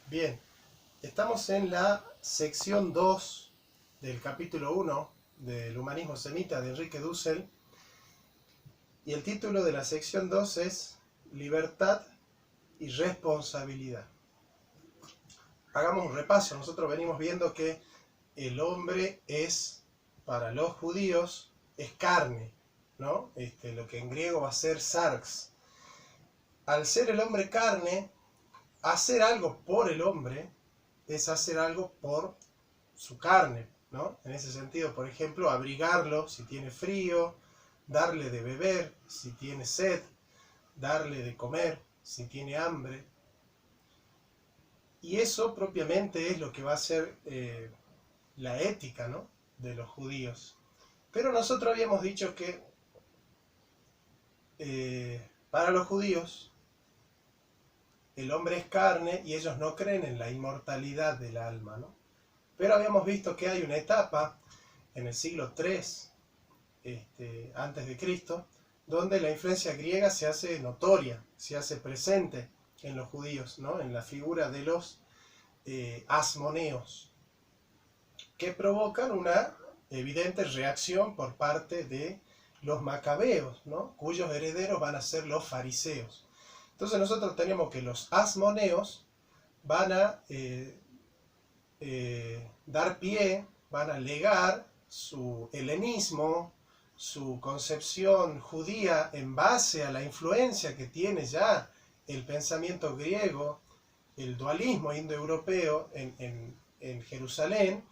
Bien, estamos en la sección 2 del capítulo 1 del humanismo semita de Enrique Dussel, y el título de la sección 2 es Libertad y Responsabilidad. Hagamos un repaso. Nosotros venimos viendo que el hombre es, para los judíos, es carne, ¿no? Lo que en griego va a ser sarx. Al ser el hombre carne, hacer algo por el hombre es hacer algo por su carne, ¿no? En ese sentido, por ejemplo, abrigarlo si tiene frío, darle de beber si tiene sed, darle de comer si tiene hambre. Y eso propiamente es lo que va a ser la ética, ¿no?, de los judíos. Pero nosotros habíamos dicho que para los judíos el hombre es carne y ellos no creen en la inmortalidad del alma, ¿no? Pero habíamos visto que hay una etapa en el siglo III antes de Cristo, donde la influencia griega se hace notoria, se hace presente en los judíos, ¿no?, en la figura de los asmoneos, que provocan una evidente reacción por parte de los macabeos, ¿no?, cuyos herederos van a ser los fariseos. Entonces nosotros tenemos que los asmoneos van a dar pie, van a legar su helenismo, su concepción judía en base a la influencia que tiene ya el pensamiento griego, el dualismo indoeuropeo en Jerusalén,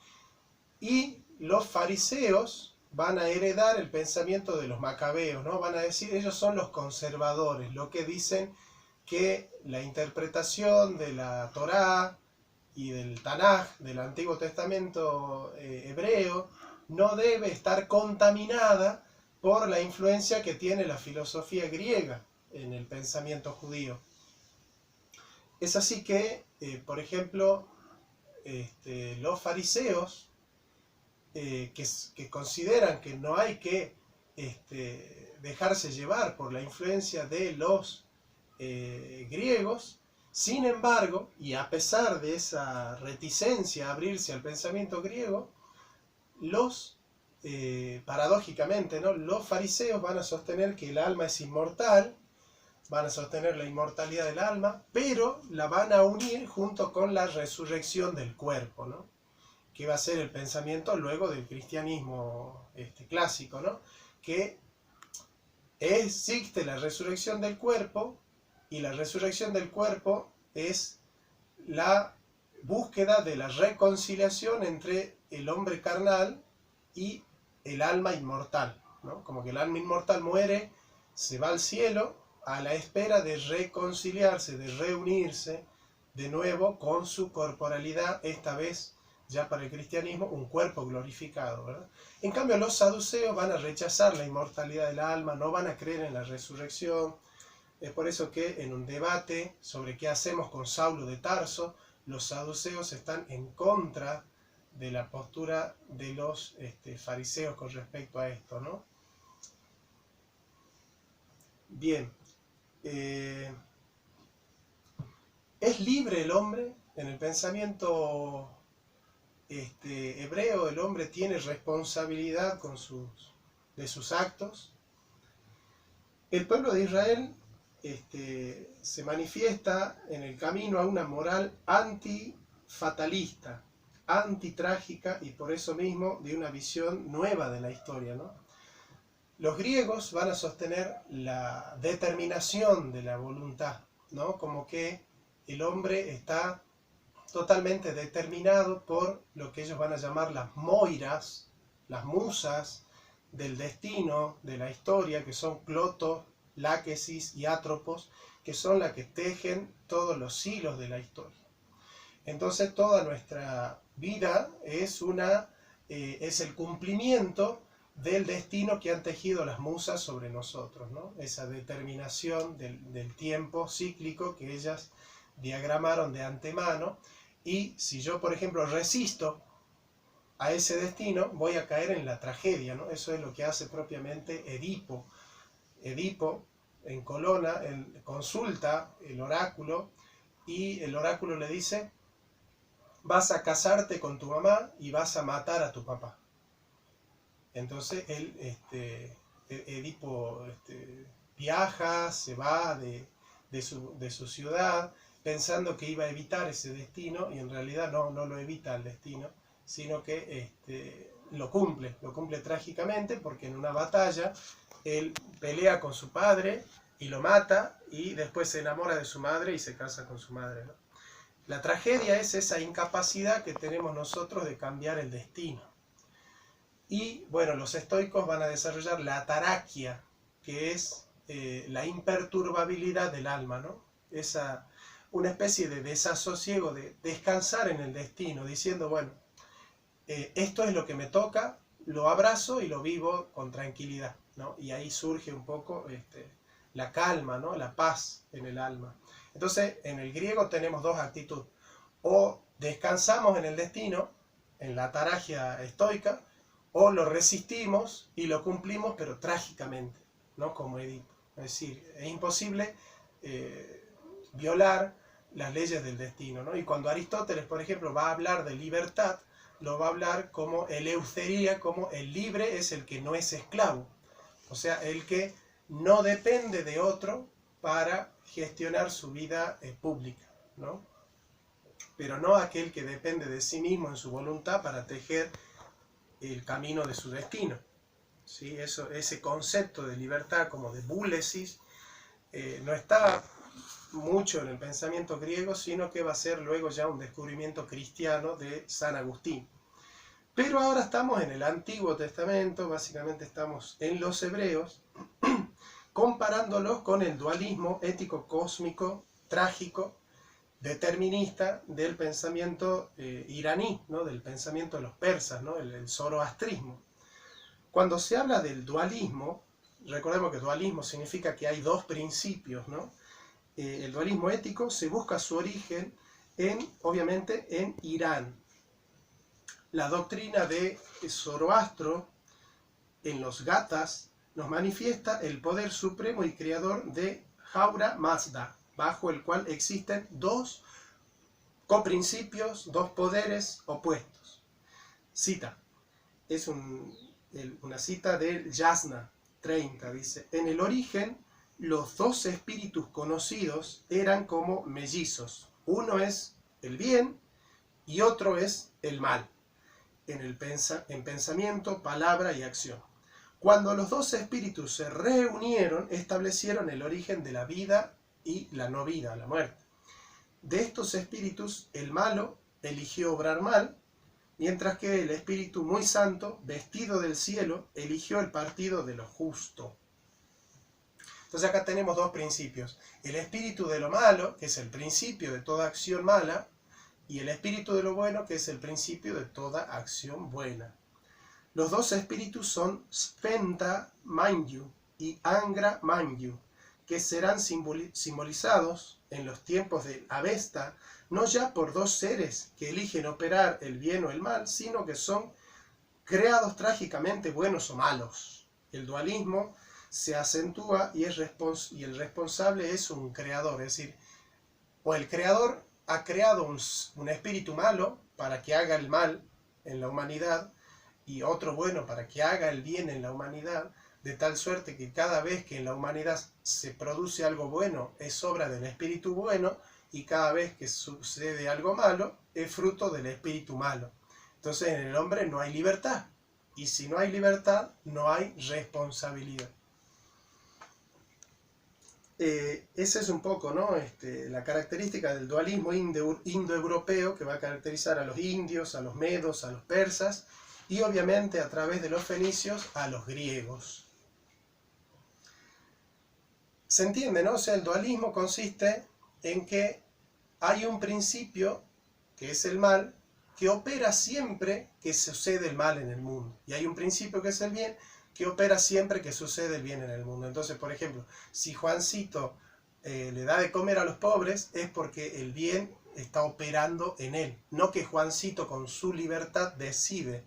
y los fariseos van a heredar el pensamiento de los macabeos, ¿no? Van a decir, ellos son los conservadores, lo que dicen que la interpretación de la Torá y del Tanaj, del Antiguo Testamento hebreo, no debe estar contaminada por la influencia que tiene la filosofía griega en el pensamiento judío. Es así que, por ejemplo, los fariseos, que consideran que no hay que dejarse llevar por la influencia de los griegos, sin embargo, y a pesar de esa reticencia a abrirse al pensamiento griego, paradójicamente, ¿no?, los fariseos van a sostener que el alma es inmortal, van a sostener la inmortalidad del alma, pero la van a unir junto con la resurrección del cuerpo, ¿no?, que va a ser el pensamiento luego del cristianismo clásico, ¿no?, que existe la resurrección del cuerpo, y la resurrección del cuerpo es la búsqueda de la reconciliación entre el hombre carnal y el alma inmortal, ¿no? Como que el alma inmortal muere, se va al cielo a la espera de reconciliarse, de reunirse de nuevo con su corporalidad, esta vez ya para el cristianismo un cuerpo glorificado, ¿verdad? En cambio, los saduceos van a rechazar la inmortalidad del alma, no van a creer en la resurrección. Es por eso que en un debate sobre qué hacemos con Saulo de Tarso, los saduceos están en contra de la postura de los fariseos con respecto a esto, ¿no? Bien, ¿es libre el hombre? En el pensamiento hebreo, el hombre tiene responsabilidad de sus actos. El pueblo de Israel se manifiesta en el camino a una moral antifatalista, antitrágica, y por eso mismo de una visión nueva de la historia, ¿no? Los griegos van a sostener la determinación de la voluntad, ¿no?, como que el hombre está totalmente determinado por lo que ellos van a llamar las moiras, las musas del destino, de la historia, que son Cloto, Láquesis y Atropos, que son las que tejen todos los hilos de la historia. Entonces toda nuestra vida es el cumplimiento del destino que han tejido las musas sobre nosotros, ¿no? Esa determinación del tiempo cíclico que ellas diagramaron de antemano. Y si yo, por ejemplo, resisto a ese destino, voy a caer en la tragedia, ¿no? Eso es lo que hace propiamente Edipo. Edipo, en Colona, consulta el oráculo, y el oráculo le dice: vas a casarte con tu mamá y vas a matar a tu papá. Entonces Edipo viaja, se va de su ciudad, pensando que iba a evitar ese destino, y en realidad no lo evita el destino, sino que lo cumple trágicamente, porque en una batalla él pelea con su padre y lo mata, y después se enamora de su madre y se casa con su madre, ¿no? La tragedia es esa incapacidad que tenemos nosotros de cambiar el destino. Y bueno, los estoicos van a desarrollar la ataraquia, que es la imperturbabilidad del alma, ¿no? Una especie de desasosiego, de descansar en el destino, diciendo, bueno, esto es lo que me toca, lo abrazo y lo vivo con tranquilidad, ¿no? Y ahí surge un poco la calma, ¿no? La paz en el alma. Entonces, en el griego tenemos dos actitudes: o descansamos en el destino, en la ataragia estoica, o lo resistimos y lo cumplimos, pero trágicamente, ¿no? Como Edipo. Es decir, es imposible violar las leyes del destino, ¿no? Y cuando Aristóteles, por ejemplo, va a hablar de libertad, lo va a hablar como eleutería, como el libre es el que no es esclavo, o sea, el que no depende de otro para gestionar su vida pública, ¿no? Pero no aquel que depende de sí mismo en su voluntad para tejer el camino de su destino, ¿sí? Ese concepto de libertad como de búlesis no está mucho en el pensamiento griego, sino que va a ser luego ya un descubrimiento cristiano de San Agustín. Pero ahora estamos en el Antiguo Testamento, básicamente estamos en los hebreos, comparándolos con el dualismo ético cósmico trágico determinista del pensamiento iraní, ¿no? Del pensamiento de los persas, ¿no? el zoroastrismo. Cuando se habla del dualismo, recordemos que dualismo significa que hay dos principios, ¿no? El dualismo ético se busca su origen obviamente en Irán. La doctrina de Zoroastro en los Gathas nos manifiesta el poder supremo y creador de Ahura Mazda, bajo el cual existen dos coprincipios, dos poderes opuestos. Cita, es una cita del Yasna 30, dice: en el origen los dos espíritus conocidos eran como mellizos, uno es el bien y otro es el mal, en pensamiento, palabra y acción. Cuando los dos espíritus se reunieron, establecieron el origen de la vida y la no vida, la muerte. De estos espíritus, el malo eligió obrar mal, mientras que el espíritu muy santo, vestido del cielo, eligió el partido de lo justo. Entonces acá tenemos dos principios: el espíritu de lo malo, que es el principio de toda acción mala, y el espíritu de lo bueno, que es el principio de toda acción buena. Los dos espíritus son Spenta Manyu y Angra Manyu, que serán simbolizados en los tiempos de Avesta, no ya por dos seres que eligen operar el bien o el mal, sino que son creados trágicamente buenos o malos. El dualismo se acentúa y el responsable es un creador, es decir, o el creador ha creado un espíritu malo para que haga el mal en la humanidad, y otro bueno para que haga el bien en la humanidad, de tal suerte que cada vez que en la humanidad se produce algo bueno es obra del espíritu bueno, y cada vez que sucede algo malo es fruto del espíritu malo. Entonces en el hombre no hay libertad, y si no hay libertad no hay responsabilidad. Esa es un poco, ¿no? La característica del dualismo indoeuropeo que va a caracterizar a los indios, a los medos, a los persas, y obviamente a través de los fenicios a los griegos. ¿Se entiende, no? O sea, el dualismo consiste en que hay un principio, que es el mal, que opera siempre que sucede el mal en el mundo. Y hay un principio, que es el bien, que opera siempre que sucede el bien en el mundo. Entonces, por ejemplo, si Juancito le da de comer a los pobres, es porque el bien está operando en él. No que Juancito con su libertad decide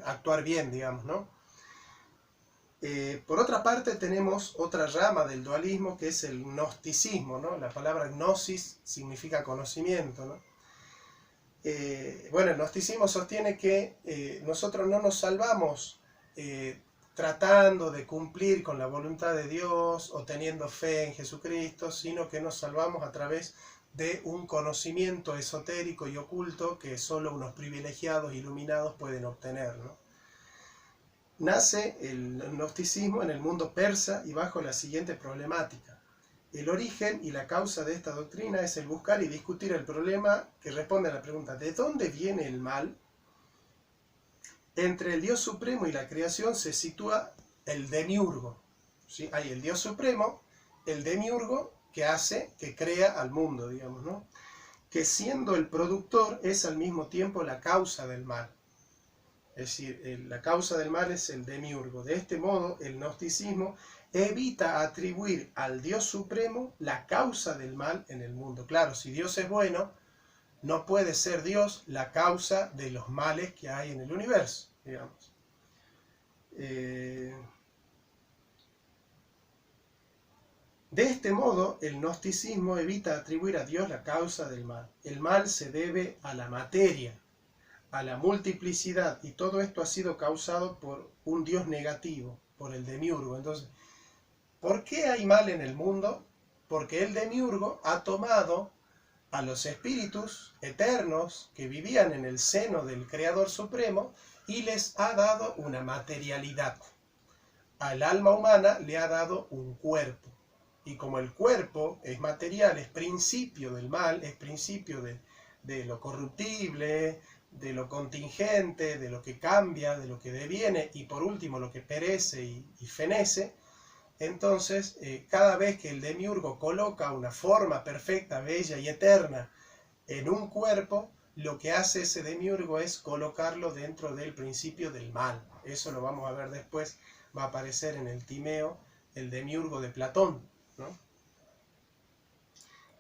actuar bien, digamos, ¿no? Por otra parte, tenemos otra rama del dualismo, que es el gnosticismo, ¿no? La palabra gnosis significa conocimiento, ¿no? Bueno, el gnosticismo sostiene que nosotros no nos salvamos tratando de cumplir con la voluntad de Dios o teniendo fe en Jesucristo, sino que nos salvamos a través de un conocimiento esotérico y oculto que solo unos privilegiados iluminados pueden obtener, ¿no? Nace el gnosticismo en el mundo persa y bajo la siguiente problemática. El origen y la causa de esta doctrina es el buscar y discutir el problema que responde a la pregunta ¿de dónde viene el mal? Entre el Dios Supremo y la creación se sitúa el demiurgo. ¿Sí? Hay el Dios Supremo, el demiurgo que crea al mundo, digamos, ¿no? Que siendo el productor es al mismo tiempo la causa del mal. Es decir, la causa del mal es el demiurgo. De este modo, el gnosticismo evita atribuir al Dios Supremo la causa del mal en el mundo. Claro, si Dios es bueno, no puede ser Dios la causa de los males que hay en el universo, digamos. De este modo, el gnosticismo evita atribuir a Dios la causa del mal. El mal se debe a la materia, a la multiplicidad, y todo esto ha sido causado por un Dios negativo, por el demiurgo. Entonces, ¿por qué hay mal en el mundo? Porque el demiurgo ha tomado a los espíritus eternos que vivían en el seno del Creador Supremo y les ha dado una materialidad. Al alma humana le ha dado un cuerpo. Y como el cuerpo es material, es principio del mal, es principio de lo corruptible, de lo contingente, de lo que cambia, de lo que deviene y por último lo que perece y fenece, entonces cada vez que el demiurgo coloca una forma perfecta, bella y eterna en un cuerpo, lo que hace ese demiurgo es colocarlo dentro del principio del mal. Eso lo vamos a ver después, va a aparecer en el Timeo, el demiurgo de Platón, ¿no?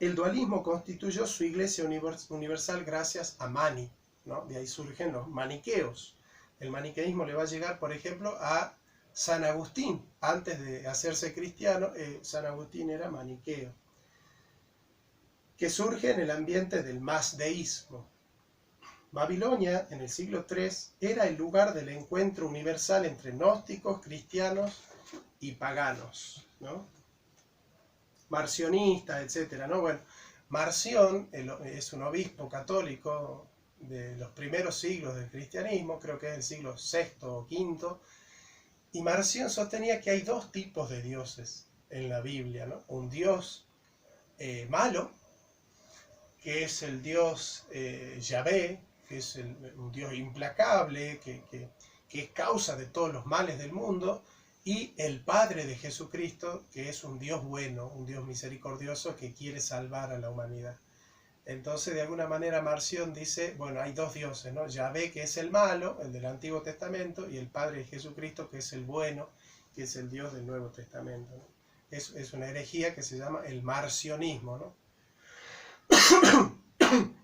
El dualismo constituyó su iglesia universal gracias a Mani, ¿no? De ahí surgen los maniqueos. El maniqueísmo le va a llegar, por ejemplo, a San Agustín. Antes de hacerse cristiano, San Agustín era maniqueo, que surge en el ambiente del masdeísmo. Babilonia, en el siglo III, era el lugar del encuentro universal entre gnósticos, cristianos y paganos, ¿no? Marcionistas, etc., ¿no? Bueno, Marción es un obispo católico de los primeros siglos del cristianismo, creo que es el siglo VI o V, y Marción sostenía que hay dos tipos de dioses en la Biblia, ¿no? Un dios malo, que es el dios Yahvé, que es un dios implacable, que es causa de todos los males del mundo, y el Padre de Jesucristo, que es un Dios bueno, un Dios misericordioso que quiere salvar a la humanidad. Entonces, de alguna manera, Marción dice, bueno, hay dos dioses, ¿no? Yahvé, que es el malo, el del Antiguo Testamento, y el Padre de Jesucristo, que es el bueno, que es el Dios del Nuevo Testamento, ¿no? Es una herejía que se llama el marcionismo, ¿no?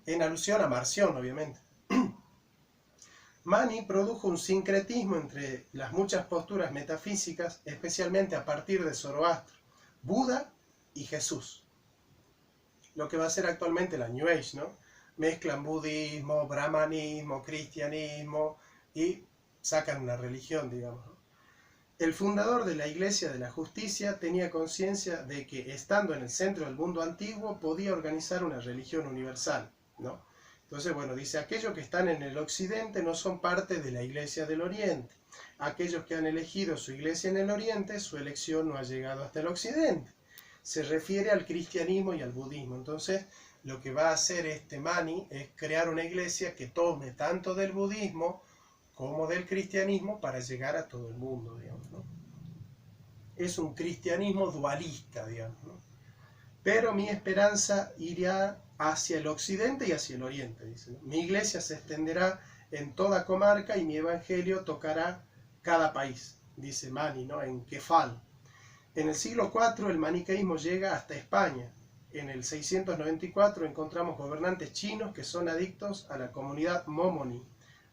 En alusión a Marción, obviamente. Mani produjo un sincretismo entre las muchas posturas metafísicas, especialmente a partir de Zoroastro, Buda y Jesús. Lo que va a ser actualmente la New Age, ¿no? Mezclan budismo, brahmanismo, cristianismo y sacan una religión, digamos, ¿no? El fundador de la Iglesia de la Justicia tenía conciencia de que, estando en el centro del mundo antiguo, podía organizar una religión universal, ¿no? Entonces, bueno, dice, aquellos que están en el occidente no son parte de la iglesia del oriente. Aquellos que han elegido su iglesia en el oriente, su elección no ha llegado hasta el occidente. Se refiere al cristianismo y al budismo. Entonces, lo que va a hacer este Mani es crear una iglesia que tome tanto del budismo como del cristianismo para llegar a todo el mundo, digamos, ¿no? Es un cristianismo dualista, digamos, ¿no? Pero mi esperanza irá hacia el occidente y hacia el oriente, dice, ¿no? Mi iglesia se extenderá en toda comarca y mi evangelio tocará cada país, dice Mani, ¿no? En Kefal. En el siglo IV el maniqueísmo llega hasta España. En el 694 encontramos gobernantes chinos que son adictos a la comunidad Momoni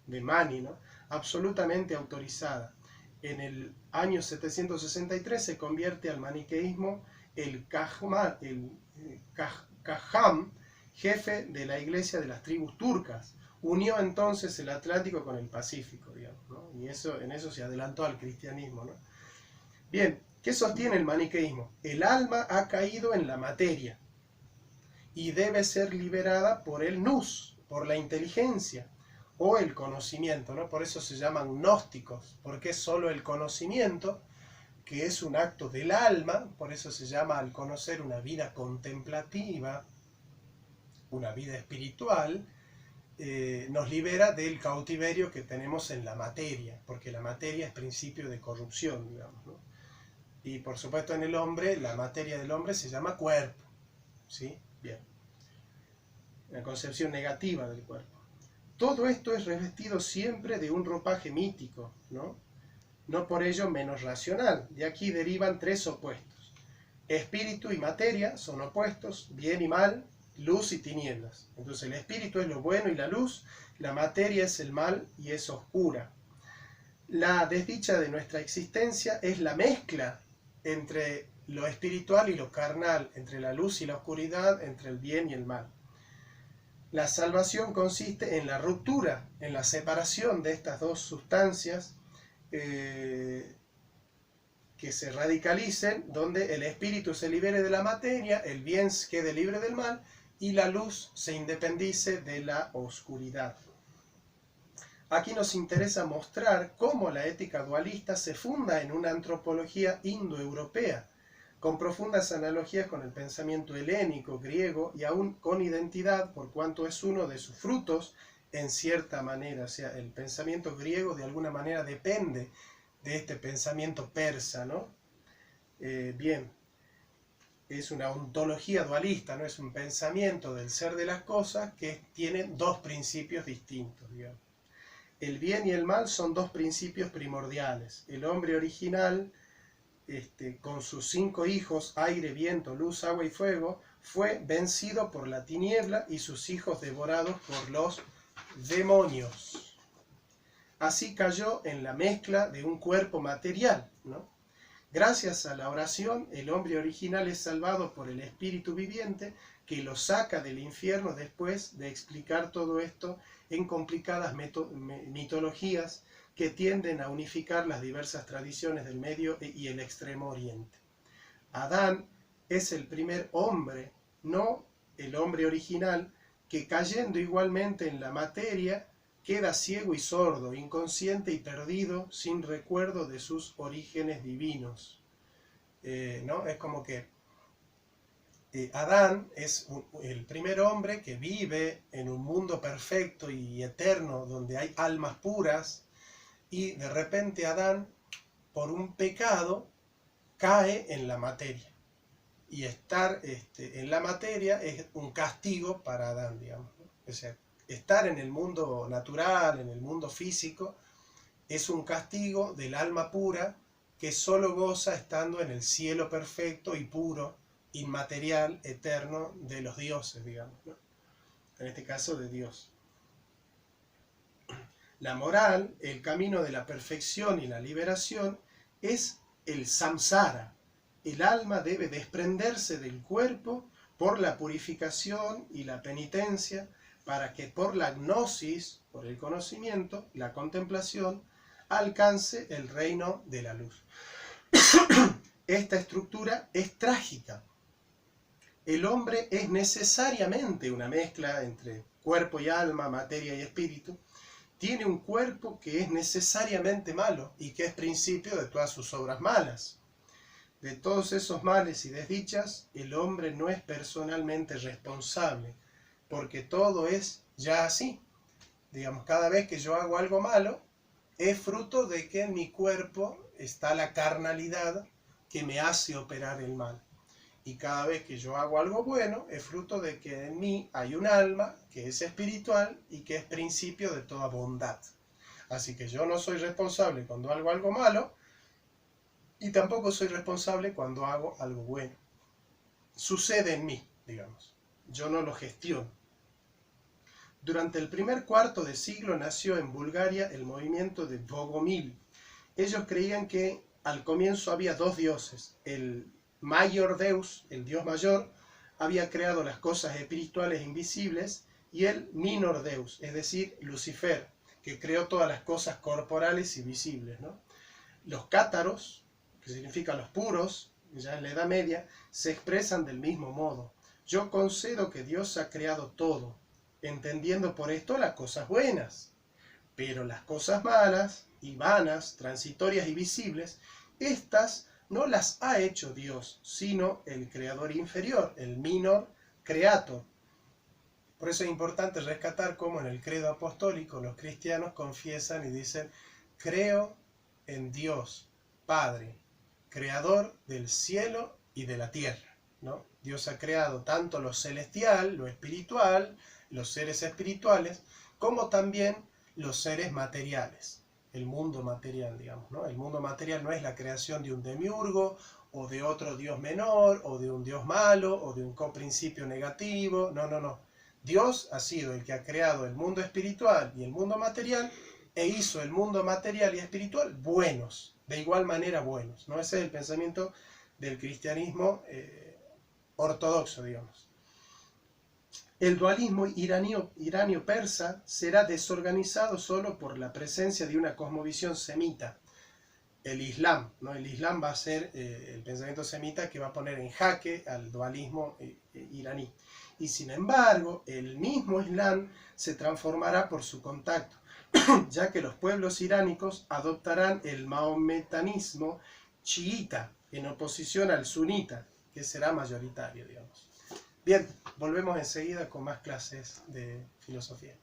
de Mani, ¿no? Absolutamente autorizada. En el año 763 se convierte al maniqueísmo el Cajam, jefe de la iglesia de las tribus turcas. Unió entonces el Atlántico con el Pacífico, digamos, ¿no? Y en eso se adelantó al cristianismo, ¿no? Bien, ¿qué sostiene el maniqueísmo? El alma ha caído en la materia y debe ser liberada por el nous, por la inteligencia o el conocimiento, ¿no? Por eso se llaman gnósticos, porque es solo el conocimiento, que es un acto del alma, por eso se llama al conocer una vida contemplativa, una vida espiritual, nos libera del cautiverio que tenemos en la materia, porque la materia es principio de corrupción, digamos, ¿no? Y por supuesto en el hombre, la materia del hombre se llama cuerpo, ¿sí? Bien. La concepción negativa del cuerpo. Todo esto es revestido siempre de un ropaje mítico, ¿no? No por ello menos racional. De aquí derivan tres opuestos. Espíritu y materia son opuestos, bien y mal, luz y tinieblas. Entonces el espíritu es lo bueno y la luz, la materia es el mal y es oscura. La desdicha de nuestra existencia es la mezcla entre lo espiritual y lo carnal, entre la luz y la oscuridad, entre el bien y el mal. La salvación consiste en la ruptura, en la separación de estas dos sustancias que se radicalicen, donde el espíritu se libere de la materia, el bien quede libre del mal y la luz se independice de la oscuridad. Aquí nos interesa mostrar cómo la ética dualista se funda en una antropología indoeuropea, con profundas analogías con el pensamiento helénico, griego y aún con identidad, por cuanto es uno de sus frutos en cierta manera. O sea, el pensamiento griego de alguna manera depende de este pensamiento persa, ¿no? Bien, es una ontología dualista, ¿no? Es un pensamiento del ser de las cosas que tiene dos principios distintos, digamos. El bien y el mal son dos principios primordiales. El hombre original, con sus 5 hijos, aire, viento, luz, agua y fuego, fue vencido por la tiniebla y sus hijos devorados por los demonios. Así cayó en la mezcla de un cuerpo material, ¿no? Gracias a la oración, el hombre original es salvado por el Espíritu viviente que lo saca del infierno después de explicar todo esto en complicadas mitologías que tienden a unificar las diversas tradiciones del Medio y el Extremo Oriente. Adán es el primer hombre, no el hombre original, que cayendo igualmente en la materia, queda ciego y sordo, inconsciente y perdido, sin recuerdo de sus orígenes divinos. ¿No? Es como que Adán es el primer hombre que vive en un mundo perfecto y eterno, donde hay almas puras, y de repente Adán, por un pecado, cae en la materia. Y estar en la materia es un castigo para Adán, digamos, ¿no? O sea, estar en el mundo natural, en el mundo físico, es un castigo del alma pura que solo goza estando en el cielo perfecto y puro, inmaterial, eterno de los dioses, digamos, ¿no? En este caso de Dios. La moral, el camino de la perfección y la liberación, es el samsara. El alma debe desprenderse del cuerpo por la purificación y la penitencia, para que por la gnosis, por el conocimiento, la contemplación, alcance el reino de la luz. Esta estructura es trágica. El hombre es necesariamente una mezcla entre cuerpo y alma, materia y espíritu. Tiene un cuerpo que es necesariamente malo y que es principio de todas sus obras malas. De todos esos males y desdichas, el hombre no es personalmente responsable, porque todo es ya así. Digamos, cada vez que yo hago algo malo, es fruto de que en mi cuerpo está la carnalidad que me hace operar el mal. Y cada vez que yo hago algo bueno, es fruto de que en mí hay un alma que es espiritual y que es principio de toda bondad. Así que yo no soy responsable cuando hago algo malo y tampoco soy responsable cuando hago algo bueno. Sucede en mí, digamos. Yo no lo gestiono. Durante el primer cuarto de siglo nació en Bulgaria el movimiento de Bogomil. Ellos creían que al comienzo había dos dioses, el Mayor Deus, el Dios mayor, había creado las cosas espirituales invisibles, y el minor deus, es decir, Lucifer, que creó todas las cosas corporales y visibles, ¿no? Los cátaros, que significan los puros, ya en la Edad Media, se expresan del mismo modo. Yo concedo que Dios ha creado todo, entendiendo por esto las cosas buenas, pero las cosas malas y vanas, transitorias y visibles, estas no las ha hecho Dios, sino el creador inferior, el minor creator. Por eso es importante rescatar cómo en el credo apostólico los cristianos confiesan y dicen: creo en Dios, Padre, creador del cielo y de la tierra, ¿no? Dios ha creado tanto lo celestial, lo espiritual, los seres espirituales, como también los seres materiales, el mundo material, digamos, ¿no? El mundo material no es la creación de un demiurgo, o de otro dios menor, o de un dios malo, o de un coprincipio negativo, no, no, no. Dios ha sido el que ha creado el mundo espiritual y el mundo material, e hizo el mundo material y espiritual buenos, de igual manera buenos, ¿no? Ese es el pensamiento del cristianismo ortodoxo, digamos. El dualismo iranio-persa será desorganizado solo por la presencia de una cosmovisión semita, el Islam, ¿no? El Islam va a ser el pensamiento semita que va a poner en jaque al dualismo iraní. Y sin embargo, el mismo Islam se transformará por su contacto, ya que los pueblos iránicos adoptarán el mahometanismo chiita en oposición al sunita, que será mayoritario, digamos. Bien, volvemos enseguida con más clases de filosofía.